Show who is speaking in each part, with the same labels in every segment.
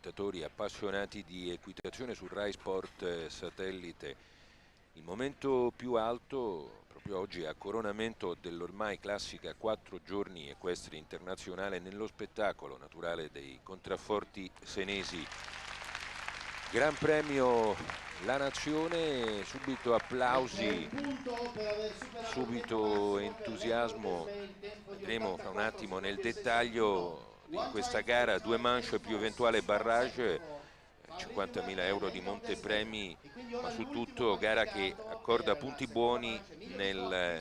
Speaker 1: spettatori appassionati di equitazione su Rai Sport Satellite. Il momento più alto proprio oggi è a coronamento dell'ormai classica 4 giorni equestri internazionale nello spettacolo naturale dei contrafforti senesi. Gran premio La Nazione, subito applausi, subito entusiasmo. Vedremo fra un attimo nel dettaglio di questa gara, 2 manche più eventuale barrage, 50.000 euro di montepremi, ma su tutto gara che accorda punti buoni nella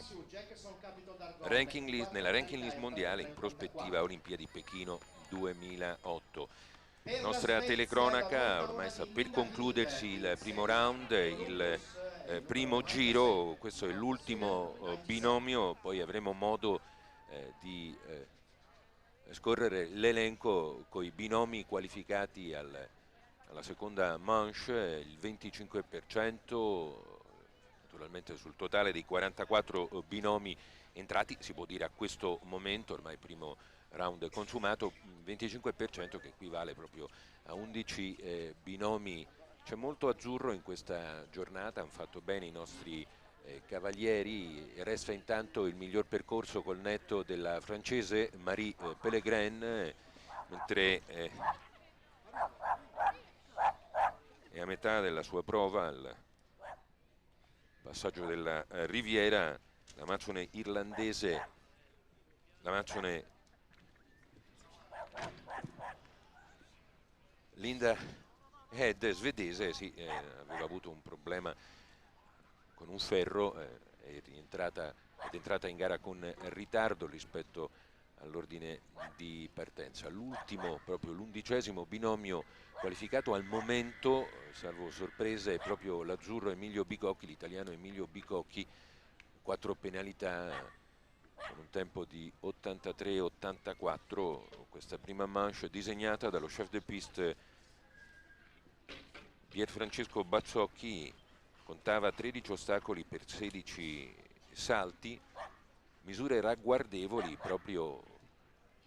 Speaker 1: ranking list mondiale in prospettiva Olimpiadi Pechino 2008. Nostra telecronaca, ormai sta per concludersi il primo round, il primo giro, questo è l'ultimo binomio, poi avremo modo di scorrere l'elenco con i binomi qualificati alla seconda manche, il 25%, naturalmente sul totale dei 44 binomi entrati, si può dire a questo momento, ormai primo round consumato, 25% che equivale proprio a 11 binomi. C'è molto azzurro in questa giornata, hanno fatto bene i nostri cavalieri, resta intanto il miglior percorso col netto della francese Marie Pellegrin, mentre è a metà della sua prova, al passaggio della Riviera, l'amazzone irlandese, l'amazzone Linda Head svedese, sì, aveva avuto un problema con un ferro, è entrata in gara con ritardo rispetto all'ordine di partenza. L'ultimo, proprio l'11° binomio qualificato al momento, salvo sorprese, è proprio l'azzurro Emilio Bicocchi, l'italiano Emilio Bicocchi, 4 penalità con un tempo di 83-84, questa prima manche disegnata dallo chef de piste Pierfrancesco Bazzocchi, contava 13 ostacoli per 16 salti, misure ragguardevoli proprio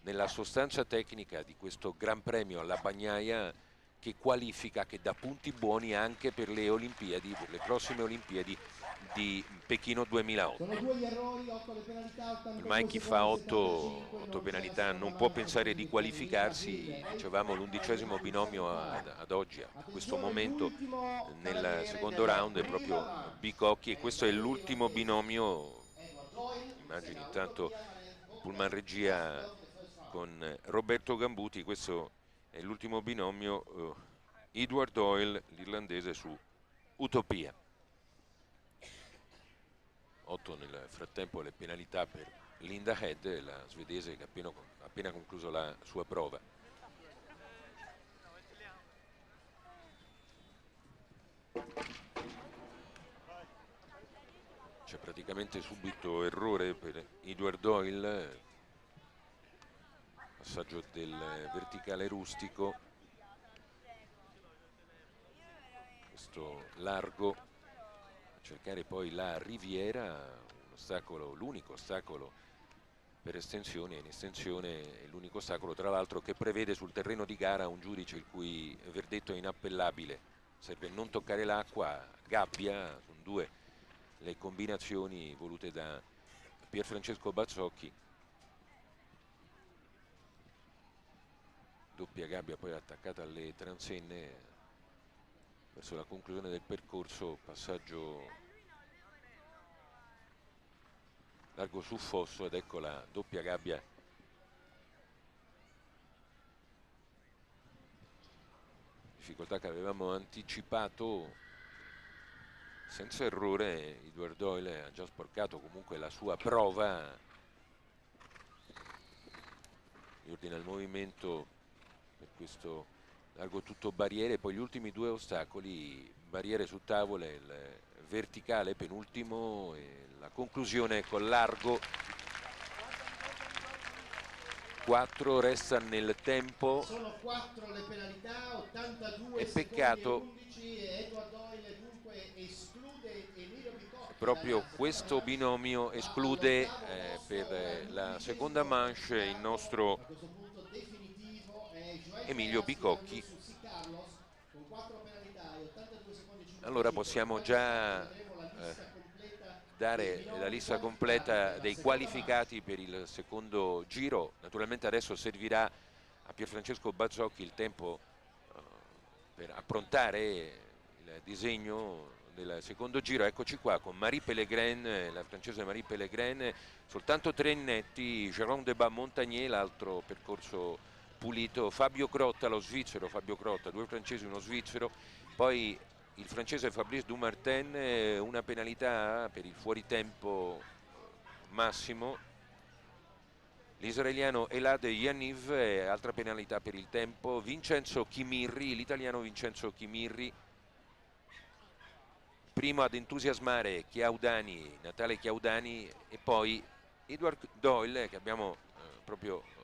Speaker 1: nella sostanza tecnica di questo Gran Premio alla Bagnaia, che qualifica, che dà punti buoni anche per le Olimpiadi, per le prossime Olimpiadi di Pechino 2008.
Speaker 2: Sono 2 gli errori, 8 le penalità,
Speaker 1: Ormai chi fa 8 penalità non può pensare di qualificarsi, dicevamo l'11° binomio ad oggi, a questo momento nel secondo round è proprio Bicocchi, e questo è l'ultimo binomio. Immagini intanto Pullman regia con Roberto Gambuti, questo è l'ultimo binomio, Edward Doyle, l'irlandese, su Utopia. 8 nel frattempo le penalità per Linda Head, la svedese che ha appena concluso la sua prova. C'è praticamente subito errore per Edward Doyle, passaggio del verticale rustico, questo largo, a cercare poi la Riviera, un ostacolo, l'unico ostacolo per estensione, in estensione è l'unico ostacolo tra l'altro che prevede sul terreno di gara un giudice il cui verdetto è inappellabile, serve non toccare l'acqua, gabbia, sono 2 le combinazioni volute da Pierfrancesco Bazzocchi. Doppia gabbia poi attaccata alle transenne verso la conclusione del percorso, passaggio largo su fosso, ed ecco la doppia gabbia difficoltà che avevamo anticipato. Senza errore Edward Doyle ha già sporcato comunque la sua prova, riordina il movimento per questo largo tutto barriere, poi gli ultimi 2 ostacoli, barriere su tavole, il verticale penultimo e la conclusione col largo. 4 resta nel tempo.
Speaker 2: Sono 4 le penalità, 82
Speaker 1: e peccato
Speaker 2: 11, e Edward Doyle dunque esclude Emilio Bicocchi.
Speaker 1: proprio questo binomio esclude per la seconda manche il nostro Emilio Bicocchi. Allora possiamo già dare la lista completa dei qualificati per il secondo giro. Naturalmente adesso servirà a Pierfrancesco Bazzocchi il tempo per approntare il disegno del secondo giro. Eccoci qua con Marie Pellegrin, la francese Marie Pellegrin, soltanto 3 netti, Jérôme Debat Montagnier, l'altro percorso pulito, Fabio Crotta, lo svizzero Fabio Crotta, 2 francesi, uno svizzero, poi il francese Fabrice Dumartin, una penalità per il fuoritempo massimo, l'israeliano Elad Yaniv, altra penalità per il tempo, Vincenzo Chimirri, l'italiano Vincenzo Chimirri, primo ad entusiasmare Chiaudani, Natale Chiaudani, e poi Edward Doyle che abbiamo proprio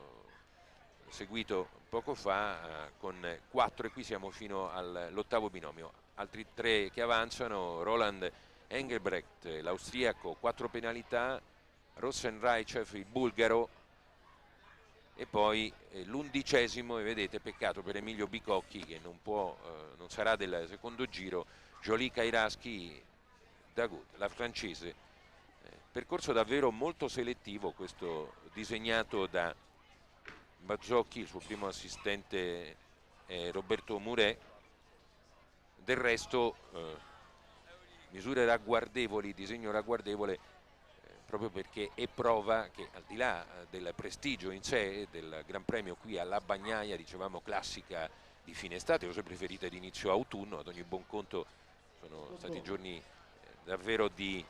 Speaker 1: seguito poco fa con 4, e qui siamo fino all'8° binomio. Altri 3 che avanzano: Roland Engelbrecht, l'austriaco, 4 penalità, Rosenreichev, il bulgaro, e poi l'11°, e vedete, peccato per Emilio Bicocchi che non sarà del secondo giro, Jolie Kairaski Dagoud, la francese. Percorso davvero molto selettivo questo, disegnato da Bazzocchi, il suo primo assistente è Roberto Muret. Del resto misure ragguardevoli, disegno ragguardevole, proprio perché è prova che, al di là del prestigio in sé del Gran Premio qui alla Bagnaia, dicevamo classica di fine estate, o se preferite di inizio autunno, ad ogni buon conto sono stati giorni davvero di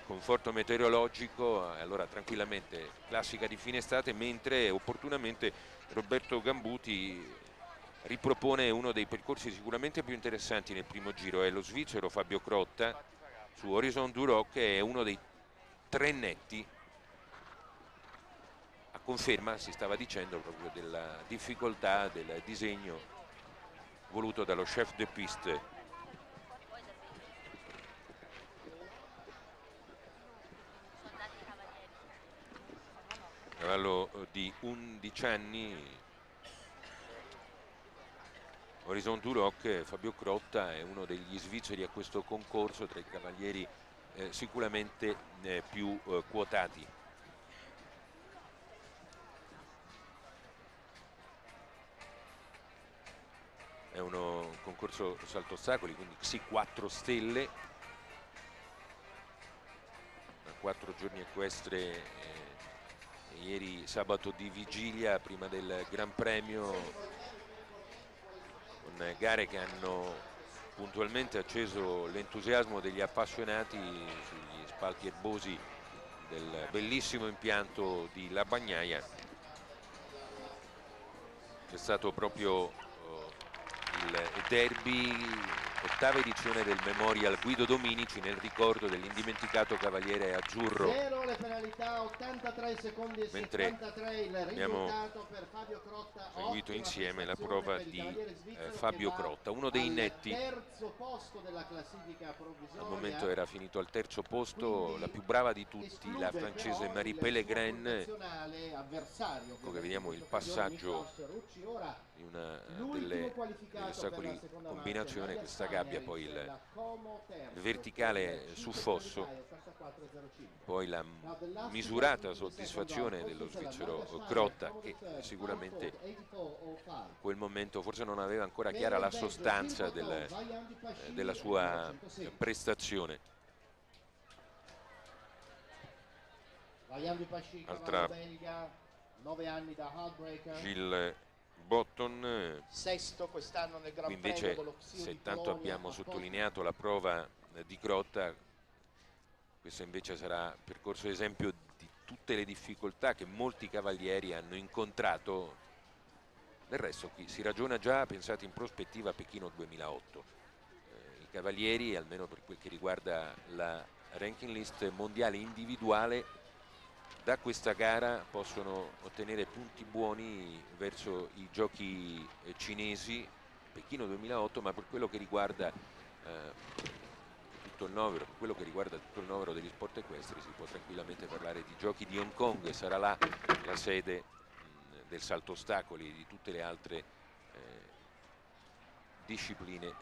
Speaker 1: conforto meteorologico, allora tranquillamente classica di fine estate, mentre opportunamente Roberto Gambuti ripropone uno dei percorsi sicuramente più interessanti nel primo giro, è lo svizzero Fabio Crotta su Horizon Duroc, che è uno dei 3 netti, a conferma, si stava dicendo, proprio della difficoltà del disegno voluto dallo chef de piste. Cavallo di 11 anni, Horizon Duroc, Fabio Crotta è uno degli svizzeri a questo concorso, tra i cavalieri sicuramente più quotati. È un concorso salto ostacoli, quindi sì, 4 stelle, 4 giorni equestre, ieri sabato di vigilia prima del Gran Premio, con gare che hanno puntualmente acceso l'entusiasmo degli appassionati sugli spalti erbosi del bellissimo impianto di La Bagnaia. C'è stato proprio il derby, 8ª edizione del Memorial Guido Dominici, nel ricordo dell'indimenticato cavaliere azzurro.
Speaker 2: 0 le penalità, 83 secondi e
Speaker 1: mentre
Speaker 2: 73 il risultato per Fabio Crotta.
Speaker 1: Seguito insieme la prova di Fabio Crotta, uno dei netti.
Speaker 2: Terzo posto della classifica provvisoria.
Speaker 1: Al momento era finito al 3° posto, la più brava di tutti, la francese Marie Pellegrin. Ecco che vediamo il passaggio di una degli ostacoli combinazione, questa gabbia, poi il verticale su fosso, poi la misurata soddisfazione dello svizzero Crotta, che sicuramente in quel momento forse non aveva ancora chiara la sostanza della sua prestazione. Altra Gilles Botton,
Speaker 2: sesto quest'anno nel Gran
Speaker 1: qui invece, se tanto abbiamo sottolineato la prova di Crotta, questo invece sarà percorso esempio di tutte le difficoltà che molti cavalieri hanno incontrato. Del resto qui si ragiona già, pensate, in prospettiva a Pechino 2008. I cavalieri, almeno per quel che riguarda la ranking list mondiale individuale, da questa gara possono ottenere punti buoni verso i giochi cinesi Pechino 2008, ma per quello che riguarda tutto il novero, degli sport equestri si può tranquillamente parlare di giochi di Hong Kong, sarà là la sede del salto ostacoli e di tutte le altre discipline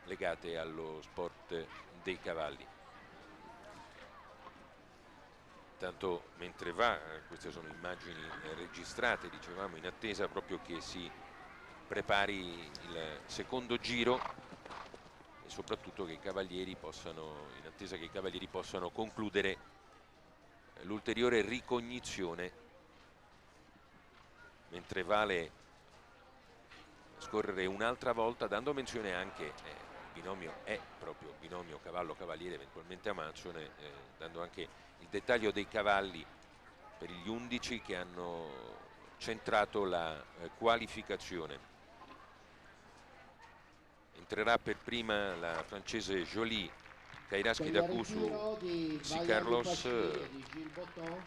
Speaker 1: legate allo sport dei cavalli. Tanto mentre va, queste sono immagini registrate, dicevamo, in attesa proprio che si prepari il secondo giro e soprattutto che i cavalieri possano, in attesa che i cavalieri possano concludere l'ulteriore ricognizione, mentre vale scorrere un'altra volta, dando menzione anche il binomio è proprio binomio cavallo-cavaliere, eventualmente amazzone, dando anche il dettaglio dei cavalli per gli 11 che hanno centrato la qualificazione. Entrerà per prima la francese Jolie Kairaski Daku su Sì Carlos,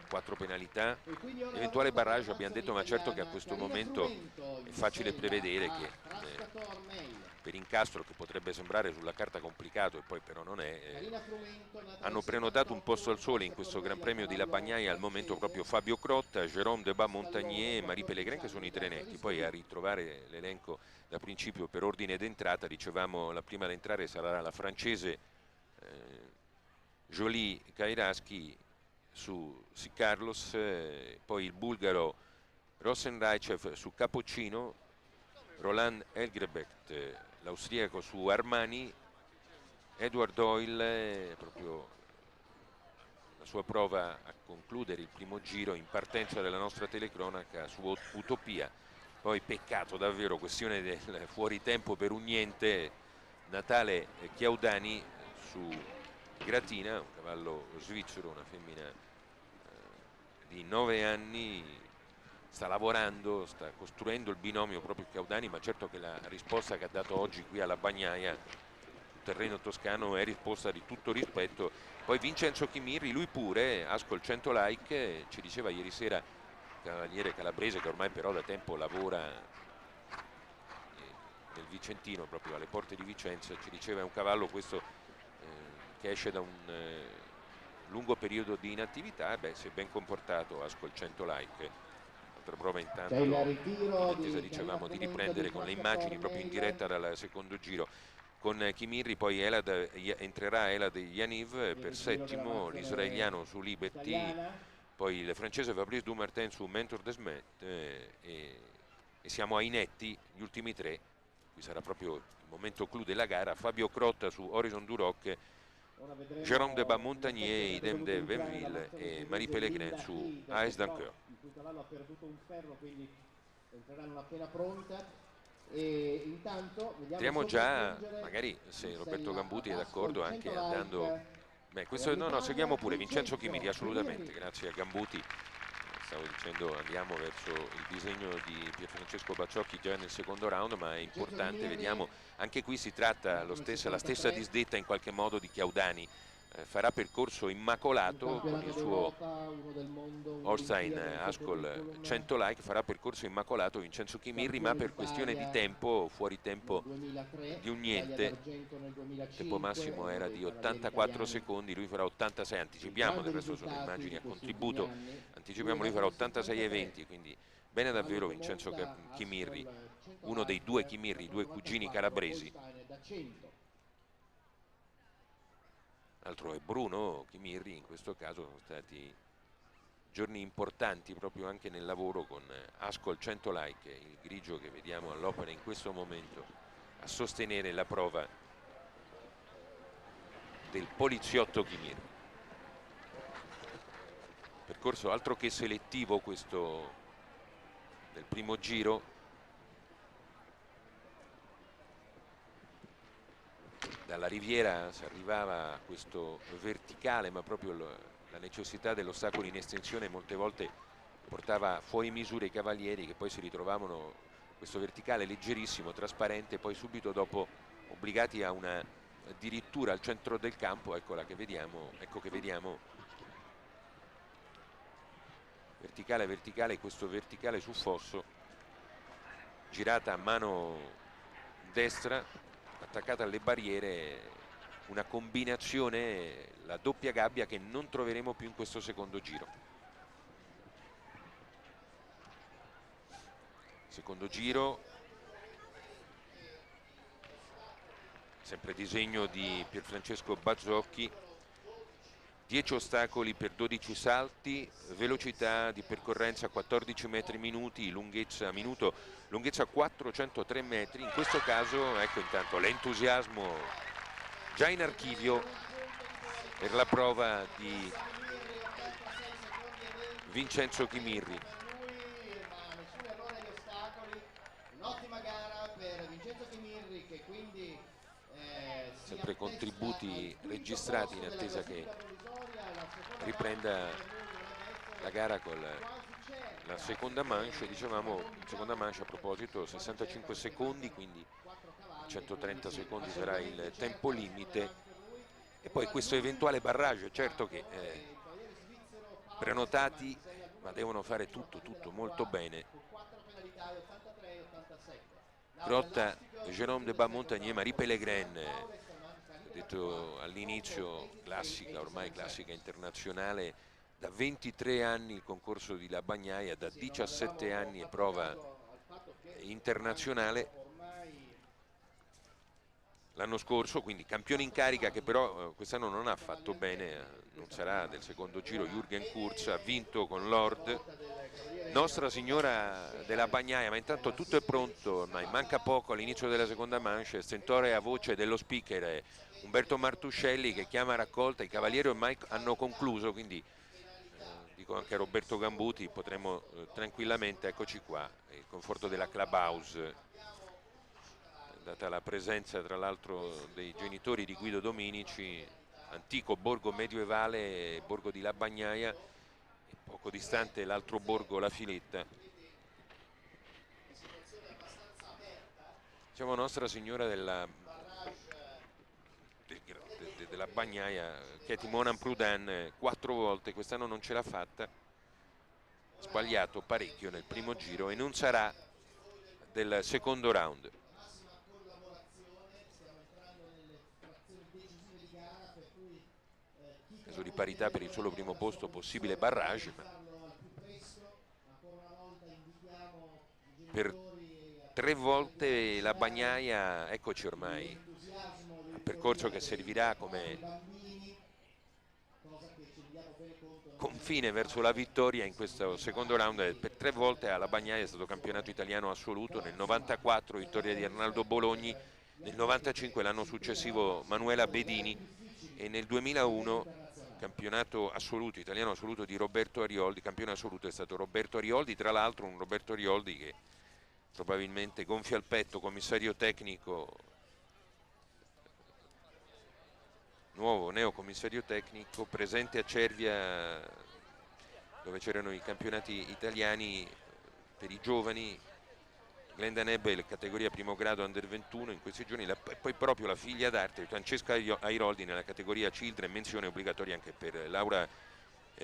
Speaker 1: 4 penalità, eventuale barrage abbiamo detto, ma certo che a questo momento è facile prevedere che per incastro, che potrebbe sembrare sulla carta complicato e poi però non è, hanno prenotato un posto al sole in questo Gran Premio di La Bagnaia al momento proprio Fabio Crotta, Jérôme de Bas-Montagnier e Marie Pellegrin, che sono i tre netti. Poi a ritrovare l'elenco da principio per ordine d'entrata, dicevamo la prima ad entrare sarà la francese Jolie Kairaski su Sì Carlos, poi il bulgaro Rosenreichev su Cappuccino, Roland Elgrebect l'austriaco su Armani, Edward Doyle proprio la sua prova a concludere il primo giro in partenza della nostra telecronaca su Utopia. Poi peccato davvero, questione del fuori tempo per un niente, Natale Chiaudani su Gratina, un cavallo svizzero, una femmina di 9 anni, sta lavorando, sta costruendo il binomio proprio Chiaudani, ma certo che la risposta che ha dato oggi qui alla Bagnaia, sul terreno toscano, è risposta di tutto rispetto. Poi Vincenzo Chimirri, lui pure, Ascol 100 like, ci diceva ieri sera cavaliere calabrese, che ormai però da tempo lavora nel Vicentino, proprio alle porte di Vicenza, ci diceva è un cavallo questo che esce da un lungo periodo di inattività, e si è ben comportato Ascol 100 like. Altra prova intanto in attesa, dicevamo, di riprendere con le immagini proprio in diretta dal secondo giro. Con Chimirri poi entrerà Elad Yaniv per settimo, l'israeliano su Liberty, poi il francese Fabrice Dumartin su Mentor Desmet e siamo ai netti, gli ultimi tre. Qui sarà proprio il momento clou della gara. Fabio Crotta su Horizon Duroc, Jérôme de Bas-Montagnier, Idem de Benville e Marie Pellegrin su AS Dunker.
Speaker 2: Il cavallo ha perduto un ferro, quindi entreranno appena pronta. E intanto
Speaker 1: entriamo già, magari se Roberto Gambuti è d'accordo, anche andando. Questo no, seguiamo pure Vincenzo Chimirri, assolutamente, grazie a Gambuti. Stavo dicendo andiamo verso il disegno di Pierfrancesco Bacciocchi già nel secondo round, ma è importante, vediamo, anche qui si tratta la stessa disdetta in qualche modo di Chiaudani. Farà percorso immacolato con il suo Holstein Ascol 100 like, farà percorso immacolato Vincenzo Chimirri, ma per questione di tempo, fuori tempo di un niente, il tempo massimo era di 84 secondi, lui farà 86, anticipiamo, del resto sono immagini a contributo, anticipiamo, lui farà 86,20, quindi bene davvero Vincenzo Chimirri, uno dei due Chimirri, due cugini calabresi. L'altro è Bruno Chimirri, in questo caso sono stati giorni importanti proprio anche nel lavoro con Ascol 100 like, il grigio che vediamo all'opera in questo momento a sostenere la prova del poliziotto Chimirri. Percorso altro che selettivo questo del primo giro. Dalla Riviera si arrivava a questo verticale, ma proprio la necessità dell'ostacolo in estensione molte volte portava fuori misura i cavalieri, che poi si ritrovavano questo verticale leggerissimo, trasparente, poi subito dopo obbligati a una addirittura al centro del campo. Eccola che vediamo, ecco che vediamo verticale, questo verticale su fosso, girata a mano destra, attaccata alle barriere, una combinazione, la doppia gabbia, che non troveremo più in questo secondo giro. Secondo giro, sempre disegno di Pierfrancesco Bazzocchi, 10 ostacoli per 12 salti, velocità di percorrenza 14 metri minuti, lunghezza minuto, lunghezza 403 metri. In questo caso, ecco, intanto l'entusiasmo già in archivio per la prova di Vincenzo Chimirri.
Speaker 2: Un'ottima gara per Vincenzo Chimirri, che quindi
Speaker 1: sempre contributi registrati in attesa che riprenda la gara con la seconda manche. Dicevamo, seconda manche, a proposito, 65 secondi, quindi 130 secondi sarà il tempo limite, e poi questo eventuale barrage. Certo che prenotati, ma devono fare tutto molto bene. Grotta, Jérôme de Bas-Montagnier, Marie Pellegrin, ho detto all'inizio, classica, ormai classica internazionale, da 23 anni il concorso di La Bagnaia, da 17 anni è prova internazionale. L'anno scorso, quindi campione in carica, che però quest'anno non ha fatto bene, non sarà del secondo giro, Jürgen Kurz, ha vinto con Lord. Nostra Signora della Bagnaia, ma intanto tutto è pronto, ormai manca poco all'inizio della seconda manche, stentore a voce dello speaker Umberto Martuscelli che chiama a raccolta, i cavalieri ormai hanno concluso, quindi dico anche a Roberto Gambuti, potremmo tranquillamente, eccoci qua, il conforto della clubhouse, data la presenza tra l'altro dei genitori di Guido Dominici, antico borgo medievale, borgo di La Bagnaia, e poco distante l'altro borgo, La Filetta. Diciamo Nostra Signora della Bagnaia, che è Timona Prud'an, 4 volte, quest'anno non ce l'ha fatta, sbagliato parecchio nel primo giro e non sarà del secondo round. Caso di parità per il solo primo posto, possibile barrage, ma per 3 volte La Bagnaia, eccoci ormai, un percorso che servirà come confine verso la vittoria in questo secondo round. Per 3 volte alla Bagnaia è stato campionato italiano assoluto, nel 94 vittoria di Arnaldo Bologni, nel 95 l'anno successivo Manuela Bedini e nel 2001 campionato assoluto, italiano assoluto di Roberto Arioldi. Campione assoluto è stato Roberto Arioldi, tra l'altro un Roberto Arioldi che probabilmente gonfia il petto, commissario tecnico, nuovo neocommissario tecnico, presente a Cervia dove c'erano i campionati italiani per i giovani, Glenda Nebel, categoria primo grado under 21 in questi giorni, e poi proprio la figlia d'arte Francesca Airoldi nella categoria Children, menzione obbligatoria anche per Laura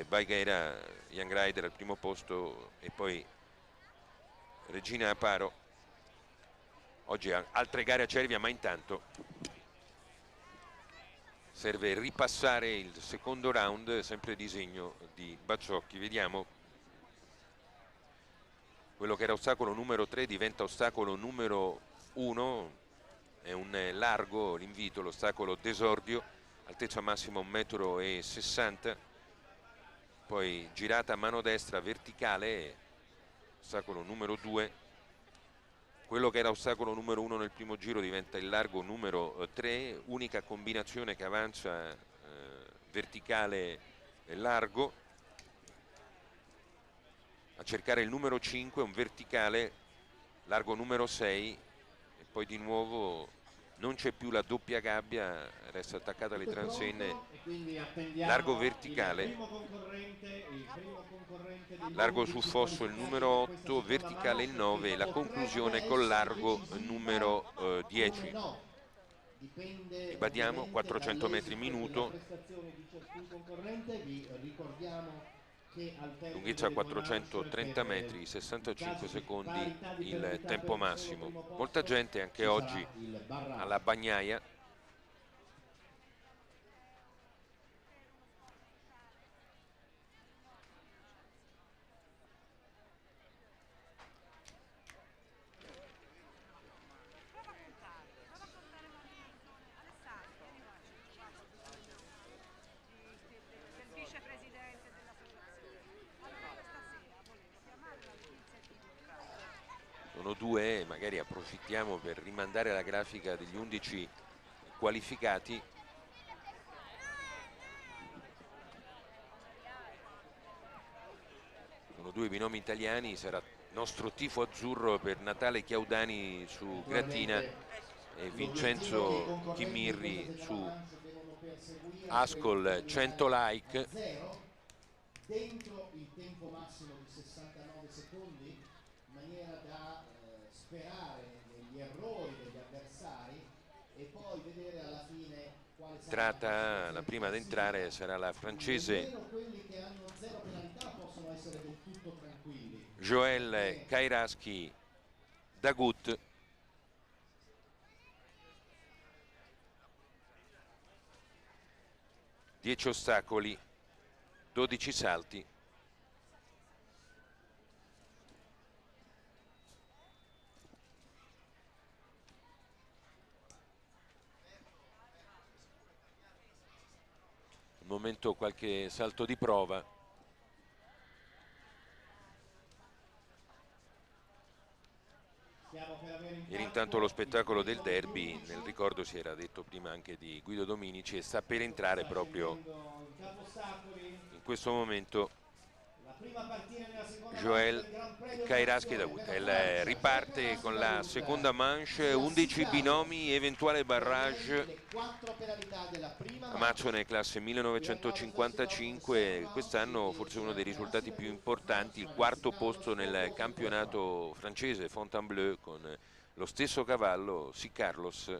Speaker 1: Baigera, Young Rider al primo posto, e poi Regina Aparo. Oggi altre gare a Cervia, ma intanto serve ripassare il secondo round, sempre disegno di Bazzocchi. Vediamo, quello che era ostacolo numero 3 diventa ostacolo numero 1, è un largo l'invito, l'ostacolo d'esordio, altezza massima 1,60 m, poi girata a mano destra verticale, ostacolo numero 2. Quello che era ostacolo numero 1 nel primo giro diventa il largo numero 3, unica combinazione che avanza verticale e largo. A cercare il numero 5, un verticale, largo numero 6, e poi di nuovo non c'è più la doppia gabbia, resta attaccata alle transenne, largo verticale, largo su fosso il numero 8, verticale il 9 e la conclusione col largo numero 10. Ribadiamo, 400 metri minuto, lunghezza 430 metri, 65 secondi il tempo massimo. Molta gente anche oggi alla Bagnaia. due, magari approfittiamo per rimandare la grafica degli 11 qualificati. Sono due binomi italiani, sarà nostro tifo azzurro per Natale Chiaudani su Gratina e Vincenzo Chimirri su Ascol 100 like.
Speaker 2: Dentro il tempo massimo di 69 secondi, in maniera da sperare negli errori degli avversari e poi vedere alla fine quale sarà
Speaker 1: La prima ad entrare sarà la francese
Speaker 2: quelli che hanno zero penalità possono essere del tutto tranquilli.
Speaker 1: Joël Kairaski Dagut. Dieci ostacoli, 12 salti. Al momento qualche salto di prova. Ieri intanto lo spettacolo del derby, nel ricordo si era detto prima anche di Guido Dominici, e sta per entrare proprio in questo momento Joël Kairaski Dagut. Riparte con la seconda manche, 11 binomi, eventuale barrage. Amazzone classe 1955, quest'anno forse uno dei risultati più importanti, il quarto posto nel campionato francese Fontainebleau con lo stesso cavallo, Si Carlos.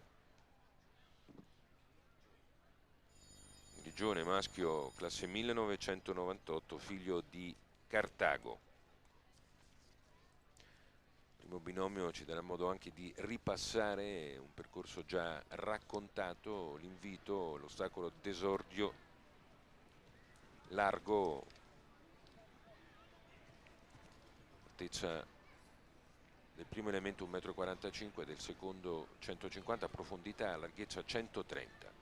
Speaker 1: Grigione maschio classe 1998, figlio di Cartago. Primo binomio ci darà modo anche di ripassare un percorso già raccontato, l'invito, l'ostacolo d'esordio largo, altezza del primo elemento 1,45 m, del secondo 150, profondità, larghezza 130.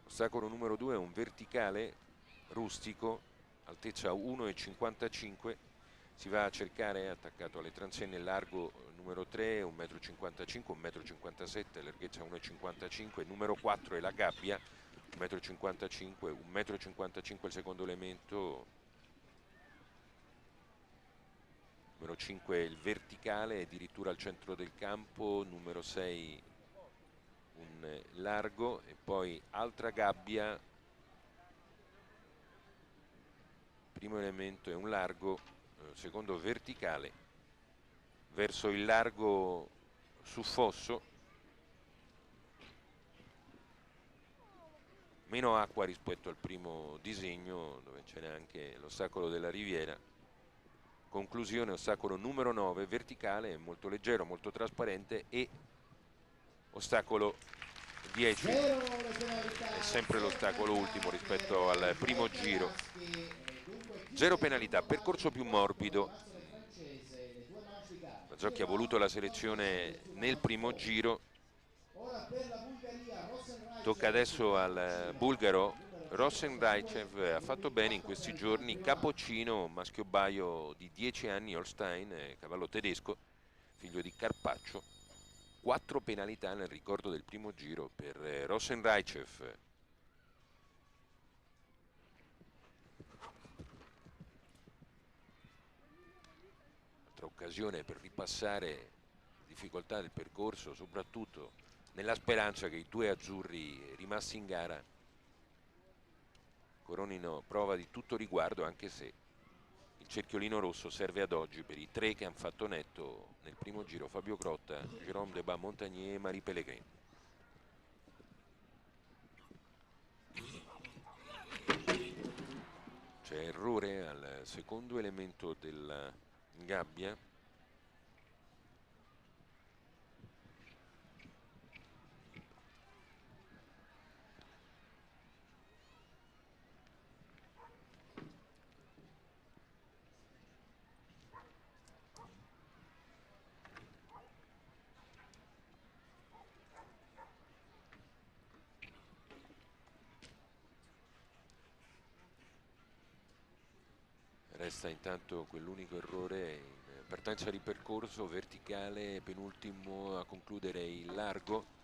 Speaker 1: Ostacolo numero 2 è un verticale rustico, altezza 1,55 m. Si va a cercare, attaccato alle transenne, largo numero 3, 1,55 m, 1,57 m, larghezza 1,55 m. Numero 4 è la gabbia, 1,55 m, 1,55 m il secondo elemento. Numero 5 è il verticale, addirittura al centro del campo. Numero 6 un largo, e poi altra gabbia. Primo elemento è un largo, secondo verticale, verso il largo su fosso, meno acqua rispetto al primo disegno dove c'è anche l'ostacolo della riviera. Conclusione, ostacolo numero 9, verticale, molto leggero, molto trasparente, e ostacolo 10, è sempre l'ostacolo ultimo rispetto al primo giro. Zero penalità, percorso più morbido. Mazzocchi ha voluto la selezione nel primo giro. Tocca adesso al bulgaro Rosen Raichev. Ha fatto bene in questi giorni, capocino, maschio baio di 10 anni, Holstein, cavallo tedesco, figlio di Carpaccio. 4 penalità nel ricordo del primo giro per Rosen Raichev. Altra occasione per ripassare le difficoltà del percorso, soprattutto nella speranza che i due azzurri rimasti in gara coronino prova di tutto riguardo, anche se il cerchiolino rosso serve ad oggi per i 3 che hanno fatto netto nel primo giro: Fabio Grotta, Jérôme Debat Montagnier e Marie Pellegrin. C'è errore al secondo elemento della gabbia. Resta intanto quell'unico errore in partenza di percorso verticale, penultimo a concludere il largo.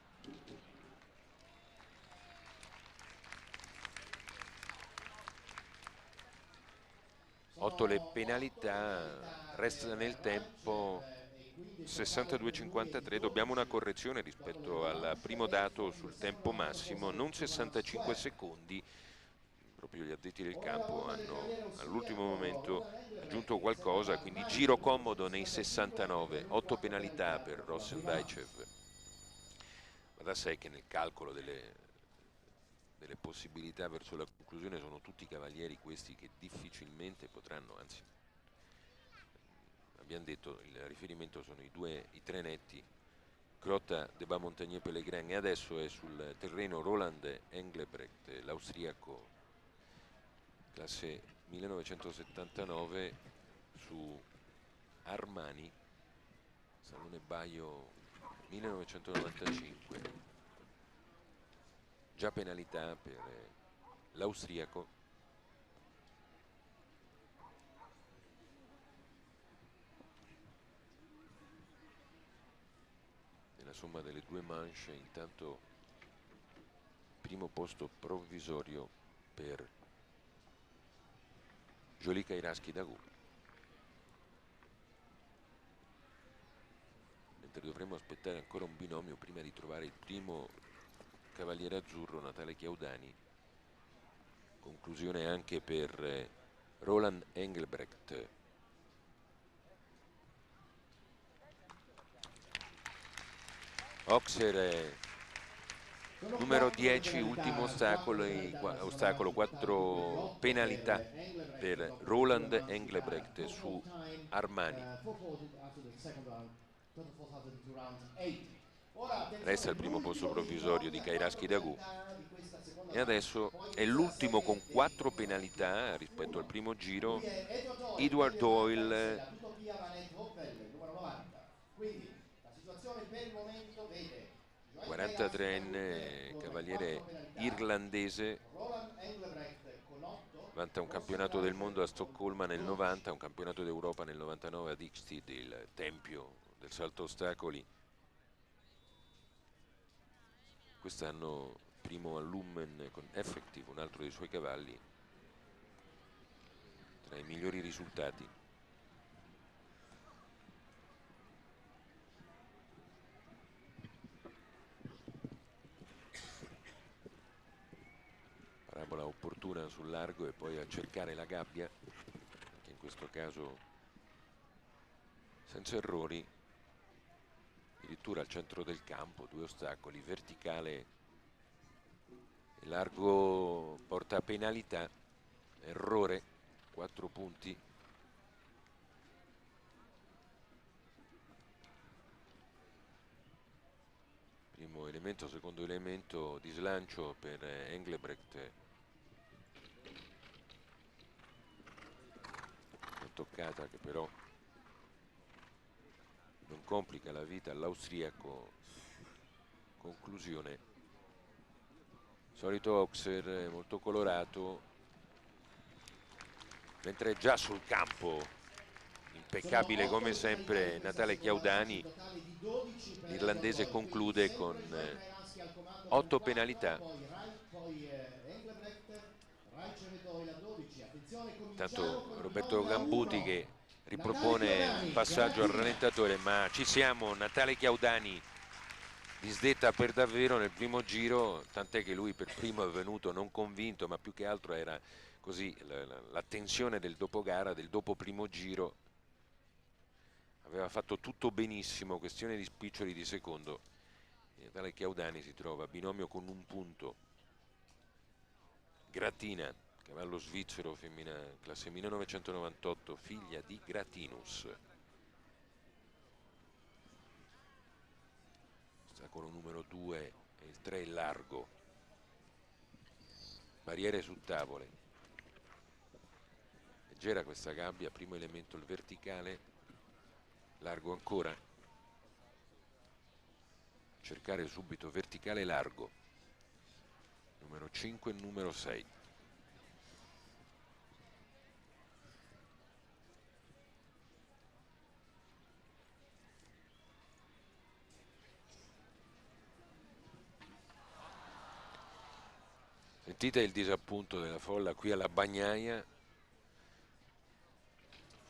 Speaker 1: Otto le penalità, resta nel tempo 62,53. Dobbiamo una correzione rispetto al primo dato sul tempo massimo, non 65 secondi. Proprio gli addetti del campo hanno all'ultimo momento aggiunto qualcosa, quindi giro comodo nei 69, 8 penalità per Rossendajcev. Ma da sé che nel calcolo delle possibilità verso la conclusione sono tutti cavalieri questi che difficilmente potranno, anzi abbiamo detto il riferimento sono i tre netti, Crotta, Debas, Montagnier, Pellegrin, e adesso è sul terreno Roland Engelbrecht, l'austriaco, classe 1979, su Armani, Salone Baio 1995, già penalità per l'austriaco. Nella somma delle due manche, intanto primo posto provvisorio per Jolie Kairaski-Dagu, mentre dovremmo aspettare ancora un binomio prima di trovare il primo cavaliere azzurro, Natale Chiaudani. Conclusione anche per Roland Engelbrecht. Oxer numero 10, ultimo ostacolo, 4 penalità per Roland Engelbrecht su Armani. Resta il primo posto provvisorio di Kairaski-Dagu e adesso è l'ultimo con 4 penalità rispetto al primo giro, Edward Doyle.
Speaker 2: Quindi la situazione per il momento vede
Speaker 1: 43enne cavaliere irlandese, vanta un campionato del mondo a Stoccolma nel 90, un campionato d'Europa nel 99 a Dixted, il tempio del salto ostacoli. Quest'anno primo a Lummen con Effective, un altro dei suoi cavalli, tra i migliori risultati. Parabola opportuna sul largo e poi a cercare la gabbia, anche in questo caso senza errori, addirittura al centro del campo, 2 ostacoli, verticale e largo porta a penalità, errore, 4 punti. Primo elemento, secondo elemento di slancio per Engelbrecht. Una toccata che però non complica la vita all'austriaco. Conclusione. Solito Oxer molto colorato, mentre già sul campo impeccabile come sempre Natale Chiaudani. L'irlandese conclude con 8 penalità. Intanto Roberto Gambuti che ripropone un passaggio al rallentatore, ma ci siamo, Natale Chiaudani disdetta per davvero nel primo giro, tant'è che lui per primo è venuto non convinto, ma più che altro era così la tensione del dopogara, del dopo primo giro. Aveva fatto tutto benissimo, questione di spiccioli di secondo. E Natale Chiaudani si trova a binomio con un punto. Gratina, cavallo svizzero, femmina, classe 1998, figlia di Gratinus. Ostacolo numero 2 e il 3 è largo. Barriere su tavole. Leggera questa gabbia, primo elemento il verticale, largo ancora. Cercare subito verticale largo. Numero 5 e numero 6. Sentite il disappunto della folla qui alla Bagnaia.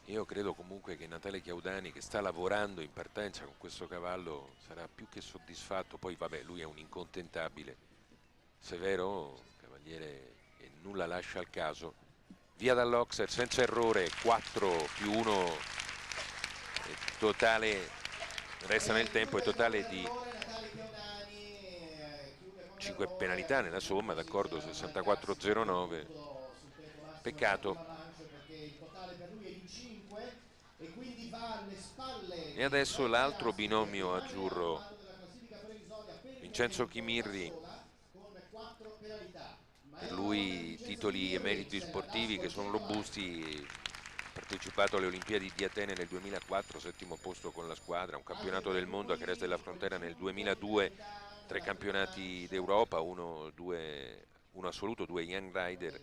Speaker 1: Io credo comunque che Natale Chiaudani, che sta lavorando in partenza con questo cavallo, sarà più che soddisfatto. Poi vabbè, lui è un incontentabile, severo cavaliere che nulla lascia al caso. Via dall'Oxer senza errore, 4 più 1 totale, resta nel tempo, e totale di 5 penalità nella somma, d'accordo, 64,09. Peccato. E adesso l'altro binomio azzurro, Vincenzo Chimirri, per lui titoli e meriti sportivi che sono robusti. Partecipato alle Olimpiadi di Atene nel 2004, settimo posto con la squadra, un campionato del mondo a Jerez della Frontera nel 2002, 3 campionati d'Europa, uno assoluto, 2 Young Rider,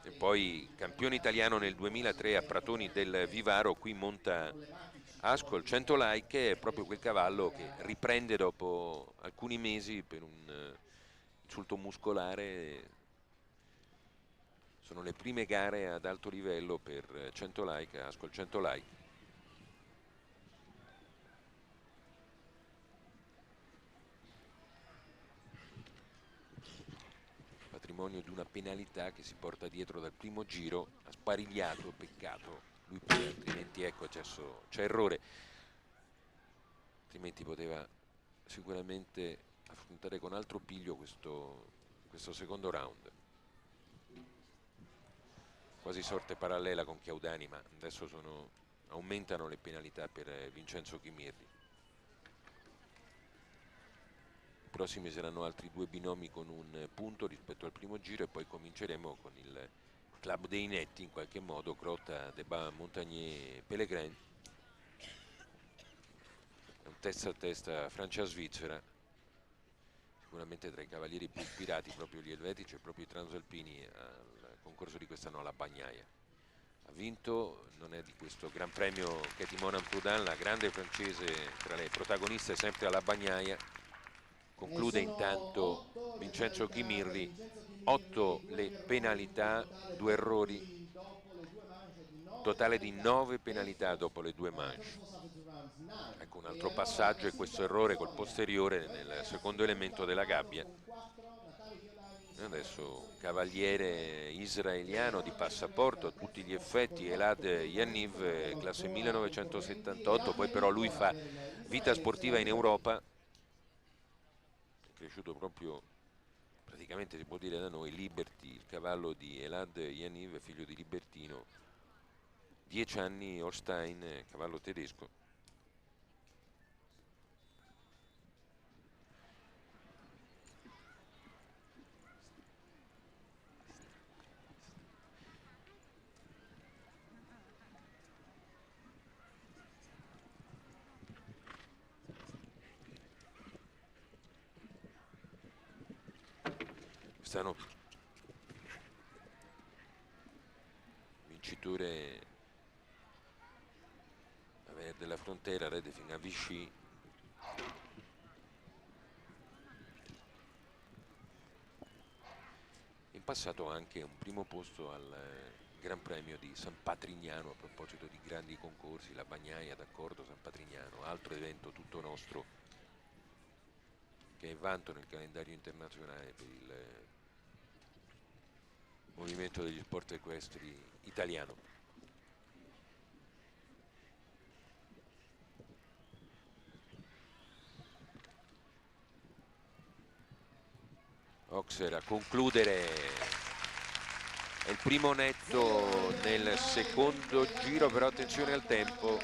Speaker 1: e poi campione italiano nel 2003 a Pratoni del Vivaro. Qui monta Ascol, 100 like, è proprio quel cavallo che riprende dopo alcuni mesi per un insulto muscolare. Sono le prime gare ad alto livello per 100 like, Ascol 100 like. Patrimonio di una penalità che si porta dietro dal primo giro, ha sparigliato, peccato, lui poi altrimenti ecco c'è errore, altrimenti poteva sicuramente affrontare con altro piglio questo secondo round. Quasi sorte parallela con Chiaudani, ma adesso aumentano le penalità per Vincenzo Chimirri. I prossimi saranno altri 2 binomi con un punto rispetto al primo giro, e poi cominceremo con il club dei netti, in qualche modo, Crotta, Debat, Montagnier, Pellegrin. È un testa a testa Francia-Svizzera, sicuramente tra i cavalieri più ispirati, proprio gli elvetici e proprio i transalpini, al concorso di quest'anno alla Bagnaia. Ha vinto, non è di questo Gran Premio Katie Monin-Prud'homme, la grande francese tra le protagoniste sempre alla Bagnaia. Conclude intanto Vincenzo Chimirri, 8 le penalità, 2 errori, totale di 9 penalità dopo le 2 manche. Ecco un altro passaggio, e questo errore col posteriore nel secondo elemento della gabbia. E adesso cavaliere israeliano di passaporto a tutti gli effetti, Elad Yaniv, classe 1978, poi però lui fa vita sportiva in Europa, è cresciuto proprio, praticamente si può dire da noi, Liberty, il cavallo di Elad Yaniv, figlio di Libertino, 10 anni Holstein, cavallo tedesco. Quest'anno vincitore della Frontera, Redefin a Vichy. In passato anche un primo posto al Gran Premio di San Patrignano, a proposito di grandi concorsi, la Bagnaia, d'accordo, San Patrignano, altro evento tutto nostro che è vanto nel calendario internazionale per il movimento degli sport equestri italiano. Oxer a concludere, è il primo netto nel secondo giro, però attenzione al tempo,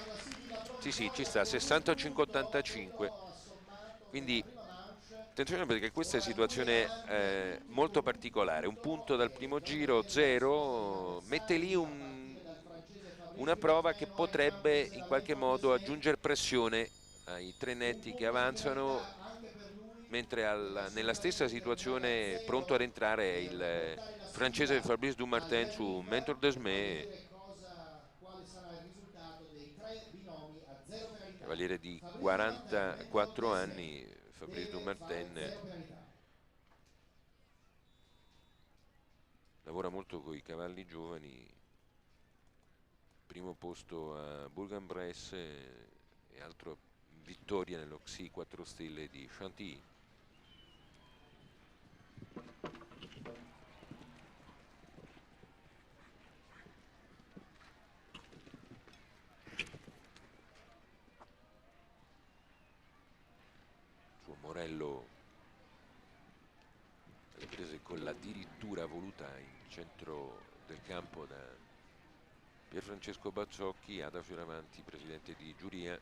Speaker 1: sì ci sta, 65-85, quindi attenzione perché questa è situazione molto particolare, un punto dal primo giro, 0, mette lì una prova che potrebbe in qualche modo aggiungere pressione ai 3 netti che avanzano, mentre nella stessa situazione pronto ad entrare è il francese Fabrice Dumartin su Mentor Desmé, cavaliere di 44 anni, Fabrice Dumartin, lavora molto con i cavalli giovani, primo posto a Bourg-en-Bresse e altro vittoria nello XI 4 stelle di Chantilly. Suo Morello riprese con l'addirittura voluta in centro del campo da Pierfrancesco Bazzocchi, Ada Fioravanti, presidente di giuria.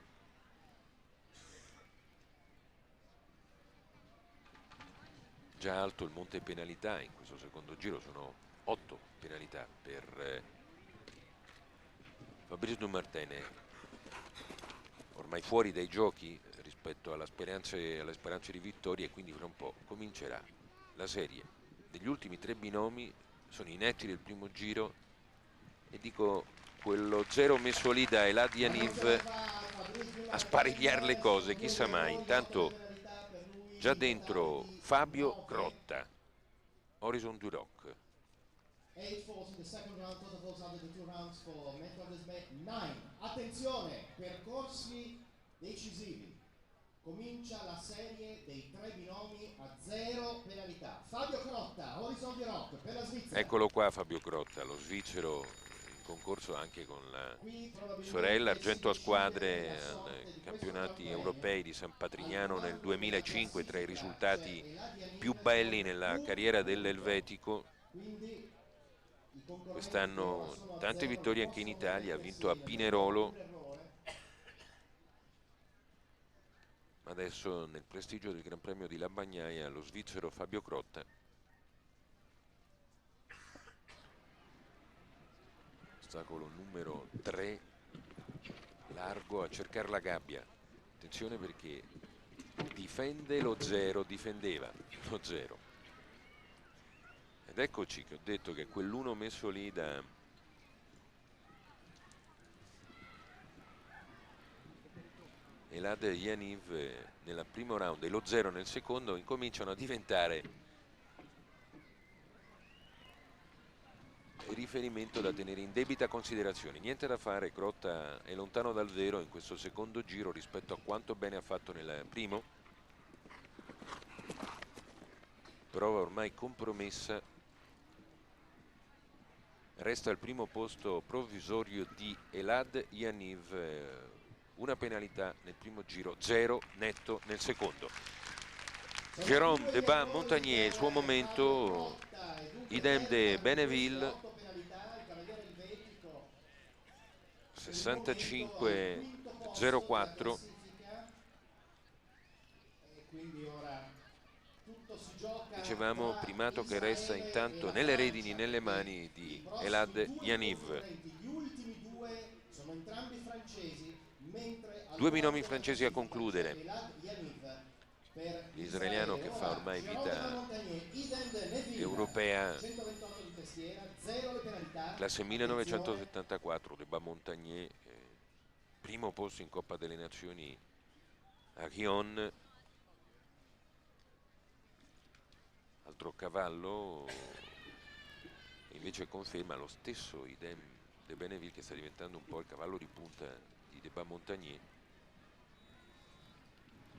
Speaker 1: Già alto il monte penalità, in questo secondo giro sono 8 penalità per Fabrice Dumartene, ormai fuori dai giochi rispetto alle speranze di vittoria, e quindi fra un po' comincerà la serie degli ultimi 3 binomi. Sono i netti del primo giro e dico quello 0 messo lì da Elad Yaniv a sparigliare le cose, chissà mai. Intanto già dentro Fabio Grotta, Horizon du Roc.
Speaker 2: 8 falls in the second round, total falls under the 2 rounds for Maître Desmet 9. Attenzione, percorsi decisivi. Comincia la serie dei 3 binomi a 0 penalità. Fabio Grotta, Horizon du Roc per la Svizzera.
Speaker 1: Eccolo qua Fabio Grotta, lo svizzero in concorso anche con la sorella, argento a squadre ai campionati europei di San Patrignano nel 2005, tra i risultati più belli nella carriera dell'elvetico. Quest'anno tante vittorie anche in Italia, ha vinto a Pinerolo, ma adesso nel prestigio del Gran Premio di La Bagnaia lo svizzero Fabio Grotta. Ostacolo numero 3, largo a cercare la gabbia. Attenzione perché difende lo 0, difendeva lo 0. Ed eccoci che ho detto che quell'1 messo lì da Elad Yaniv nel primo round e lo 0 nel secondo incominciano a diventare riferimento da tenere in debita considerazione. Niente da fare, Grotta è lontano dal 0 in questo secondo giro rispetto a quanto bene ha fatto nel primo. Prova ormai compromessa. Resta al primo posto provvisorio di Elad Yaniv, una penalità nel primo giro, 0 netto nel secondo. Jérôme de Bas-Montagnier, il suo momento, idem de Benneville, 65-04. Dicevamo primato che resta intanto nelle redini, nelle mani di Elad Yaniv. 2 binomi francesi a concludere. L'israeliano che fa ormai vita europea, classe 1974, de Bas-Montagnier, primo posto in Coppa delle Nazioni a Rion. Altro cavallo invece conferma lo stesso idem de Benneville, che sta diventando un po' il cavallo di punta di de Bas-Montagnier,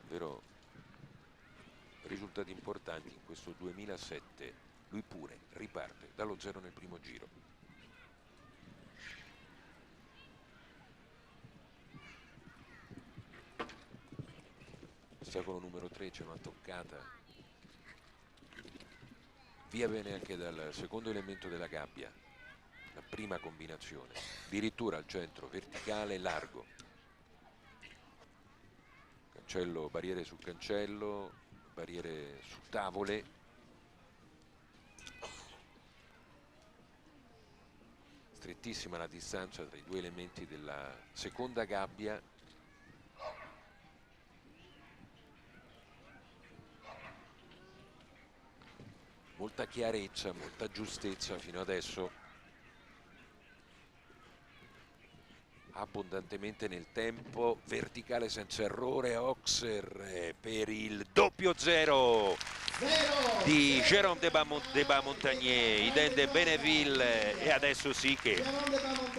Speaker 1: ovvero risultati importanti in questo 2007. Lui pure riparte dallo 0 nel primo giro. Ostacolo numero 3, c'è una toccata via bene anche dal secondo elemento della gabbia, la prima combinazione, addirittura al centro, verticale largo. Cancello, barriere su cancello, barriere su tavole. Strettissima la distanza tra i 2 elementi della seconda gabbia. Molta chiarezza, molta giustezza fino adesso. Abbondantemente nel tempo, verticale senza errore, Oxer per il doppio 0. di Jérôme de Montagnier, idem de Benneville, e adesso sì che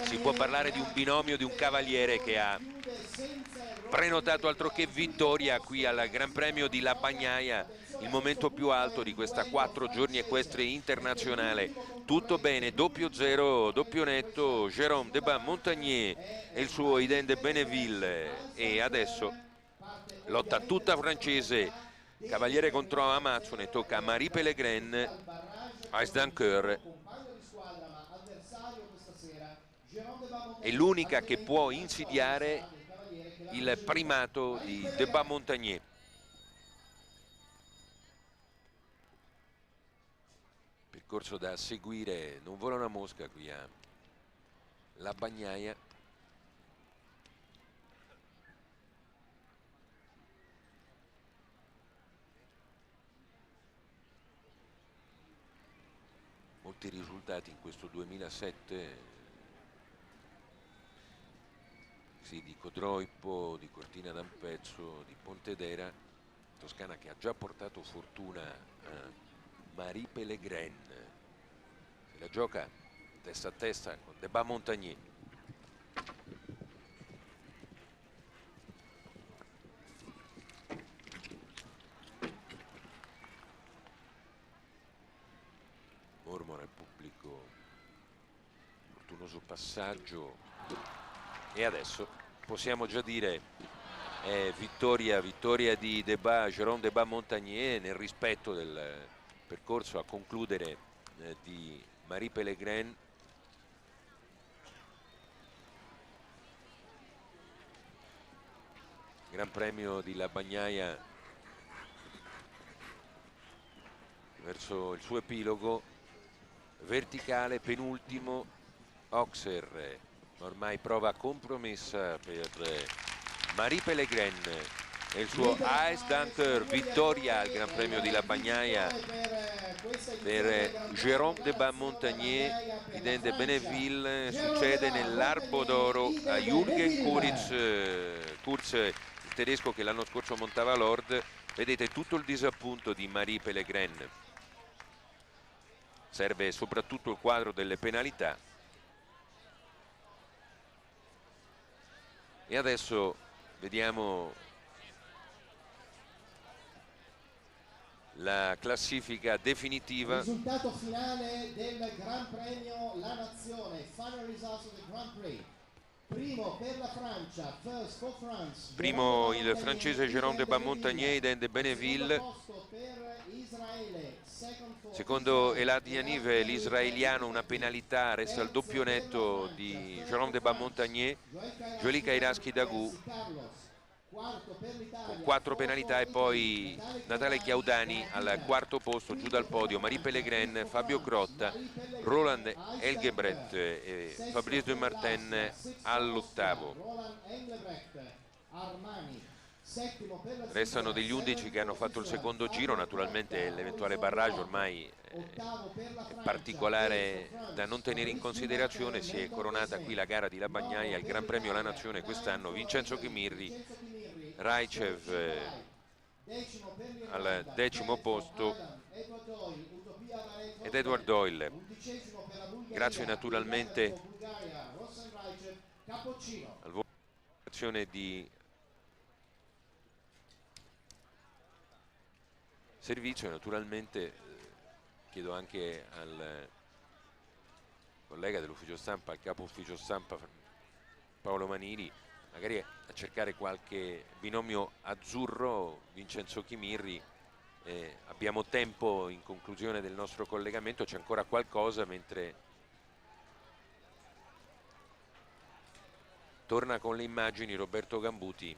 Speaker 1: si può parlare di un binomio, di un cavaliere che ha prenotato altro che vittoria qui al Gran Premio di La Bagnaia, il momento più alto di questa 4 giorni equestre internazionale. Tutto bene, doppio zero, doppio netto, Jérôme de Montagnier e il suo idem de Benneville, e adesso lotta tutta francese, cavaliere contro Amazzone, tocca a Marie Pellegrin, Ice Dunker, è l'unica che può insidiare il primato di de Montagnier. Percorso da seguire, non vola una mosca qui a La Bagnaia. Molti risultati in questo 2007, sì, di Codroipo, di Cortina d'Ampezzo, di Pontedera, Toscana, che ha già portato fortuna a Marie Pellegrin. Se la gioca testa a testa con de Montagnier. Mormora il pubblico, fortunoso passaggio, e adesso possiamo già dire vittoria di Jérôme de Montagnier, nel rispetto del percorso a concludere di Marie Pellegrin. Gran Premio di La Bagnaia verso il suo epilogo, verticale, penultimo, Auxerre, ormai prova compromessa per Marie Pellegrin e il suo Ice Dunker, vittoria al Gran Premio di La Bagnaia per Jérôme de Montagnier, idem de Benneville. Succede nell'Arbo d'Oro a Jürgen Kurz, il tedesco che l'anno scorso montava Lord. Vedete tutto il disappunto di Marie Pellegrin. Serve soprattutto il quadro delle penalità. E adesso vediamo la classifica definitiva.
Speaker 2: Risultato finale del Gran Premio La Nazione, final results of the Grand Prix. Primo per la Francia, first for France,
Speaker 1: primo il francese Jérôme de Montagnier, idem de Benneville. Secondo Elad Yaniv, l'israeliano, una penalità, resta il doppio netto di Jérôme de Montagnier. Jolie Kairaski Dagu con 4 penalità, e poi Natale Chiaudani al quarto posto, giù dal podio Marie Pellegrin, Fabio Crotta, Roland Engelbrecht e Fabrice de Martin all'ottavo. Restano degli 11 che hanno fatto il secondo giro. Naturalmente l'eventuale barrage ormai è particolare da non tenere in considerazione. Si è coronata qui la gara di La Bagnaia, il Gran Premio La Nazione quest'anno. Vincenzo Chimirri, Raicev al 10° posto ed Edward Doyle. Grazie naturalmente al votazione di servizio, e naturalmente chiedo anche al collega dell'ufficio stampa, al capo ufficio stampa Paolo Manini, magari a cercare qualche binomio azzurro. Vincenzo Chimirri, abbiamo tempo in conclusione del nostro collegamento, c'è ancora qualcosa, mentre torna con le immagini Roberto Gambuti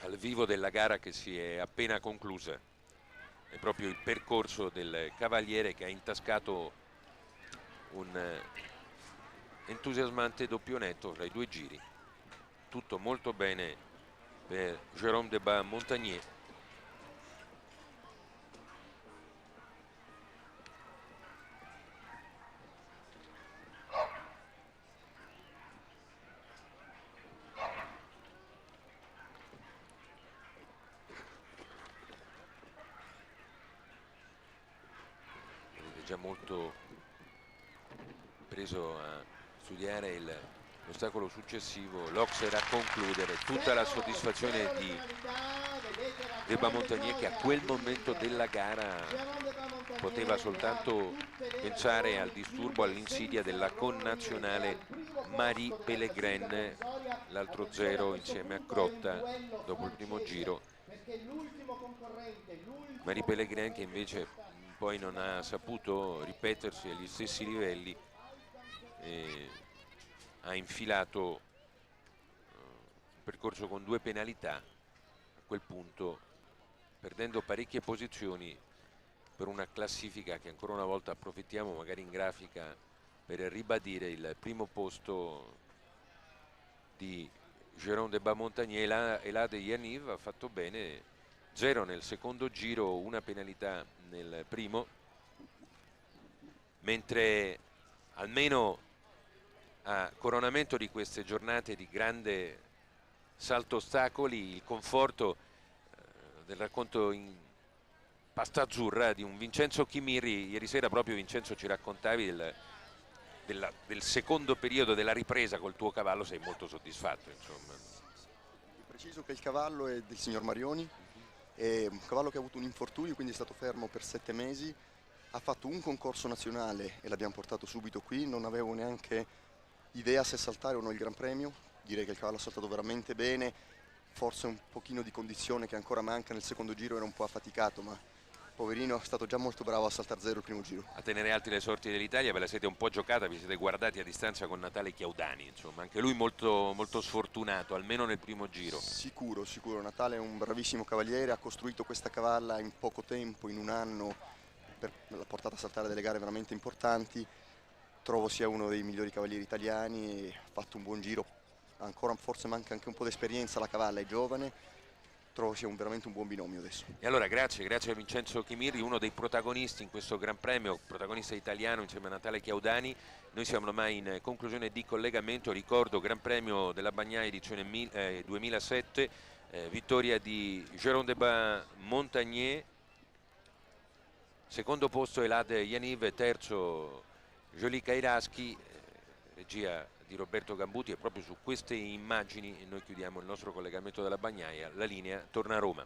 Speaker 1: al vivo della gara che si è appena conclusa. È proprio il percorso del cavaliere che ha intascato un entusiasmante doppio netto fra i due giri. Tutto molto bene per Jérôme de Montagnier. già molto preso a studiare l'ostacolo successivo. L'Oxer a concludere, tutta la soddisfazione di Deba Montagnier, che a quel momento della gara poteva soltanto pensare al disturbo, all'insidia della connazionale Marie Pellegrin, l'altro zero insieme a Crotta dopo il primo giro. Marie Pellegrin che invece poi non ha saputo ripetersi agli stessi livelli e ha infilato un percorso con 2 penalità, a quel punto perdendo parecchie posizioni per una classifica che ancora una volta approfittiamo magari in grafica per ribadire il primo posto di Jérôme Deba Montagnier. Elad Yaniv ha fatto bene, 0 nel secondo giro, una penalità nel primo, mentre almeno a coronamento di queste giornate di grande salto ostacoli il conforto del racconto in pasta azzurra di un Vincenzo Chimiri. Ieri sera proprio, Vincenzo, ci raccontavi del secondo periodo della ripresa col tuo cavallo, sei molto soddisfatto, insomma.
Speaker 3: Preciso che il cavallo è del signor Marioni, è un cavallo che ha avuto un infortunio, quindi è stato fermo per 7 mesi, ha fatto un concorso nazionale e l'abbiamo portato subito qui, non avevo neanche idea se saltare o no il Gran Premio, direi che il cavallo ha saltato veramente bene, forse un pochino di condizione che ancora manca, nel secondo giro era un po' affaticato, ma poverino è stato già molto bravo a saltare 0 il primo giro.
Speaker 1: A tenere alti le sorti dell'Italia ve la siete un po' giocata, vi siete guardati a distanza con Natale Chiaudani, insomma, anche lui molto, molto sfortunato, almeno nel primo giro.
Speaker 3: Sicuro, sicuro, Natale è un bravissimo cavaliere, ha costruito questa cavalla in poco tempo, in un anno, l'ha portata a saltare delle gare veramente importanti, trovo sia uno dei migliori cavalieri italiani, ha fatto un buon giro, ancora forse manca anche un po' di esperienza, la cavalla è giovane, trovo sia veramente un buon binomio adesso.
Speaker 1: E allora grazie a Vincenzo Chimiri, uno dei protagonisti in questo Gran Premio, protagonista italiano insieme a Natale Chiaudani. Noi siamo ormai in conclusione di collegamento, ricordo Gran Premio della Bagnaia edizione 2007, vittoria di Jérôme Deba Montagnier, secondo posto Elad Yaniv, terzo Jolie Kairaski, regia di Roberto Gambuti, e proprio su queste immagini noi chiudiamo il nostro collegamento dalla Bagnaia. La linea torna a Roma.